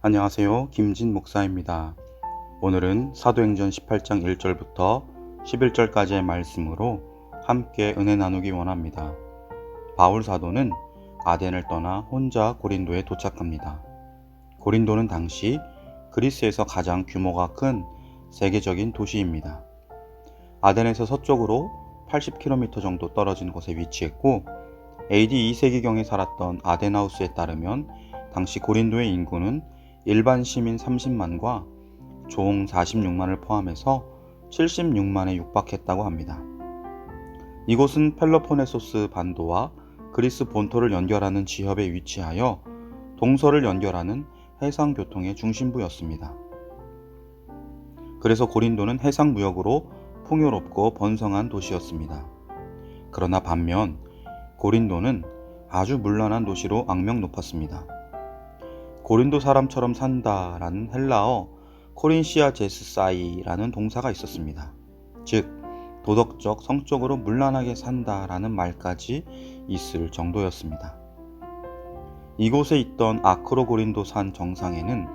안녕하세요. 김진 목사입니다. 오늘은 사도행전 18장 1절부터 11절까지의 말씀으로 함께 은혜 나누기 원합니다. 바울 사도는 아덴을 떠나 혼자 고린도에 도착합니다. 고린도는 당시 그리스에서 가장 규모가 큰 세계적인 도시입니다. 아덴에서 서쪽으로 80km 정도 떨어진 곳에 위치했고 AD 2세기경에 살았던 아데나우스에 따르면 당시 고린도의 인구는 일반 시민 30만과 종 46만을 포함해서 76만에 육박했다고 합니다. 이곳은 펠로폰네소스 반도와 그리스 본토를 연결하는 지협에 위치하여 동서를 연결하는 해상교통의 중심부였습니다. 그래서 고린도는 해상무역으로 풍요롭고 번성한 도시였습니다. 그러나 반면 고린도는 아주 문란한 도시로 악명 높았습니다. 고린도 사람처럼 산다라는 헬라어 코린시아 제스사이라는 동사가 있었습니다. 즉 도덕적, 성적으로 문란하게 산다라는 말까지 있을 정도였습니다. 이곳에 있던 아크로 고린도 산 정상에는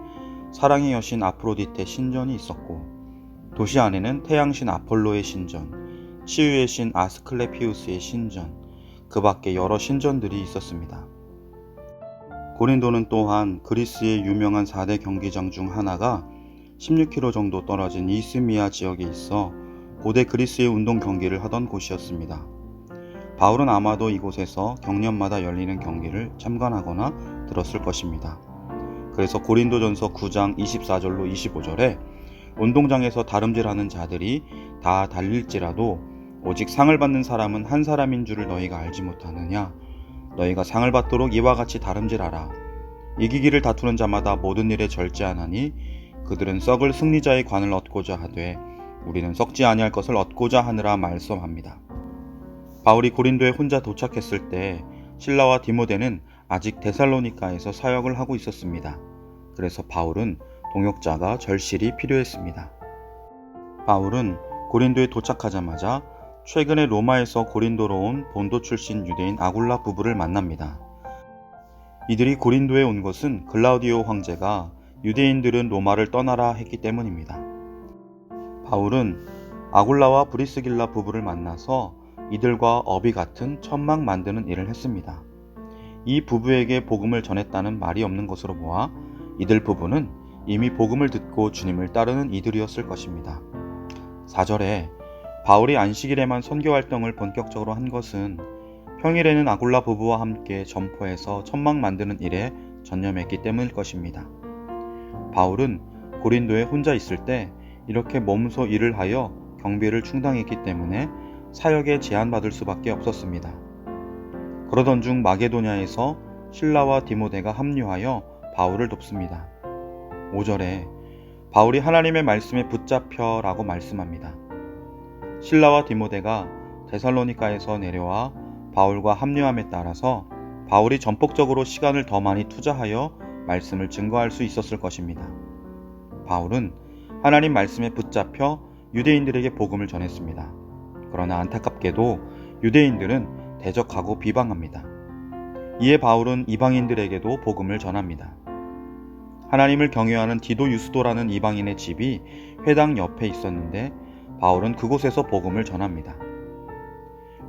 사랑의 여신 아프로디테 신전이 있었고 도시 안에는 태양신 아폴로의 신전, 치유의 신 아스클레피우스의 신전, 그 밖에 여러 신전들이 있었습니다. 고린도는 또한 그리스의 유명한 4대 경기장 중 하나가 16km 정도 떨어진 이스미아 지역에 있어 고대 그리스의 운동 경기를 하던 곳이었습니다. 바울은 아마도 이곳에서 경년마다 열리는 경기를 참관하거나 들었을 것입니다. 그래서 고린도전서 9장 24절로 25절에 운동장에서 다름질하는 자들이 다 달릴지라도 오직 상을 받는 사람은 한 사람인 줄을 너희가 알지 못하느냐? 너희가 상을 받도록 이와 같이 다름질하라. 이기기를 다투는 자마다 모든 일에 절제하나니 그들은 썩을 승리자의 관을 얻고자 하되 우리는 썩지 아니할 것을 얻고자 하느라 말씀합니다. 바울이 고린도에 혼자 도착했을 때 실라와 디모데는 아직 데살로니가에서 사역을 하고 있었습니다. 그래서 바울은 동역자가 절실히 필요했습니다. 바울은 고린도에 도착하자마자 최근에 로마에서 고린도로 온 본도 출신 유대인 아굴라 부부를 만납니다. 이들이 고린도에 온 것은 글라우디오 황제가 유대인들은 로마를 떠나라 했기 때문입니다. 바울은 아굴라와 브리스길라 부부를 만나서 이들과 업이 같은 천막 만드는 일을 했습니다. 이 부부에게 복음을 전했다는 말이 없는 것으로 보아 이들 부부는 이미 복음을 듣고 주님을 따르는 이들이었을 것입니다. 4절에 바울이 안식일에만 선교 활동을 본격적으로 한 것은 평일에는 아굴라 부부와 함께 점포에서 천막 만드는 일에 전념했기 때문일 것입니다. 바울은 고린도에 혼자 있을 때 이렇게 몸소 일을 하여 경비를 충당했기 때문에 사역에 제한받을 수밖에 없었습니다. 그러던 중 마게도냐에서 실라와 디모데가 합류하여 바울을 돕습니다. 5절에 바울이 하나님의 말씀에 붙잡혀 라고 말씀합니다. 실라와 디모데가 데살로니가에서 내려와 바울과 합류함에 따라서 바울이 전폭적으로 시간을 더 많이 투자하여 말씀을 증거할 수 있었을 것입니다. 바울은 하나님 말씀에 붙잡혀 유대인들에게 복음을 전했습니다. 그러나 안타깝게도 유대인들은 대적하고 비방합니다. 이에 바울은 이방인들에게도 복음을 전합니다. 하나님을 경외하는 디도 유스도라는 이방인의 집이 회당 옆에 있었는데 바울은 그곳에서 복음을 전합니다.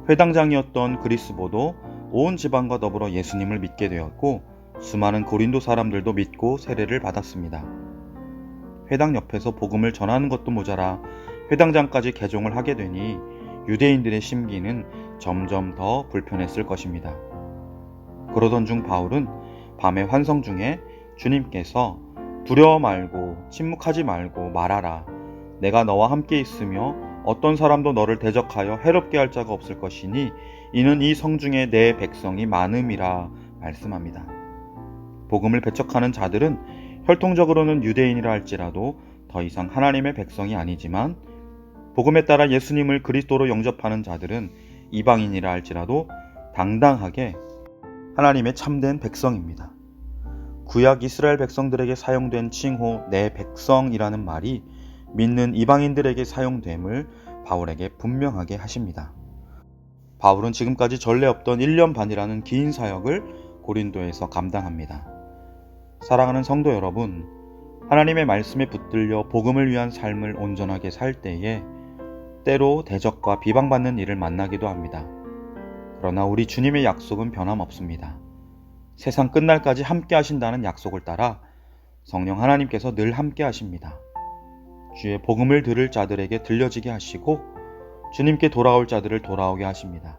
회당장이었던 그리스보도 온 지방과 더불어 예수님을 믿게 되었고 수많은 고린도 사람들도 믿고 세례를 받았습니다. 회당 옆에서 복음을 전하는 것도 모자라 회당장까지 개종을 하게 되니 유대인들의 심기는 점점 더 불편했을 것입니다. 그러던 중 바울은 밤의 환성 중에 주님께서 두려워 말고 침묵하지 말고 말하라. 내가 너와 함께 있으며 어떤 사람도 너를 대적하여 해롭게 할 자가 없을 것이니 이는 이 성중에 내 백성이 많음이라 말씀합니다. 복음을 배척하는 자들은 혈통적으로는 유대인이라 할지라도 더 이상 하나님의 백성이 아니지만 복음에 따라 예수님을 그리스도로 영접하는 자들은 이방인이라 할지라도 당당하게 하나님의 참된 백성입니다. 구약 이스라엘 백성들에게 사용된 칭호 내 백성이라는 말이 믿는 이방인들에게 사용됨을 바울에게 분명하게 하십니다. 바울은 지금까지 전례 없던 1년 반이라는 긴 사역을 고린도에서 감당합니다. 사랑하는 성도 여러분, 하나님의 말씀에 붙들려 복음을 위한 삶을 온전하게 살 때에 때로 대적과 비방받는 일을 만나기도 합니다. 그러나 우리 주님의 약속은 변함없습니다. 세상 끝날까지 함께 하신다는 약속을 따라 성령 하나님께서 늘 함께 하십니다. 주의 복음을 들을 자들에게 들려지게 하시고 주님께 돌아올 자들을 돌아오게 하십니다.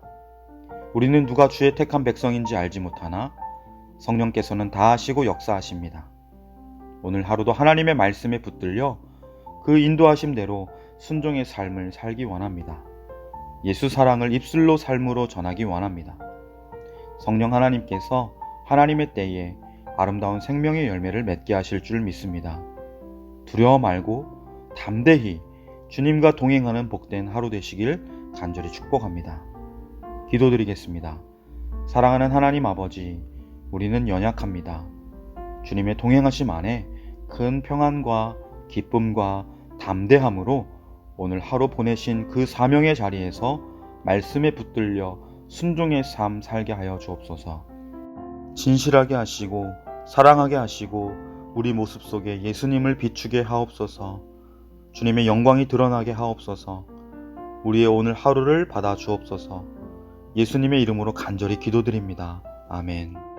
우리는 누가 주의 택한 백성인지 알지 못하나 성령께서는 다 하시고 역사하십니다. 오늘 하루도 하나님의 말씀에 붙들려 그 인도하심대로 순종의 삶을 살기 원합니다. 예수 사랑을 입술로 삶으로 전하기 원합니다. 성령 하나님께서 하나님의 때에 아름다운 생명의 열매를 맺게 하실 줄 믿습니다. 두려워 말고 담대히 주님과 동행하는 복된 하루 되시길 간절히 축복합니다. 기도드리겠습니다. 사랑하는 하나님 아버지, 우리는 연약합니다. 주님의 동행하심 안에 큰 평안과 기쁨과 담대함으로 오늘 하루 보내신 그 사명의 자리에서 말씀에 붙들려 순종의 삶 살게 하여 주옵소서. 진실하게 하시고 사랑하게 하시고 우리 모습 속에 예수님을 비추게 하옵소서. 주님의 영광이 드러나게 하옵소서. 우리의 오늘 하루를 받아 주옵소서. 예수님의 이름으로 간절히 기도드립니다. 아멘.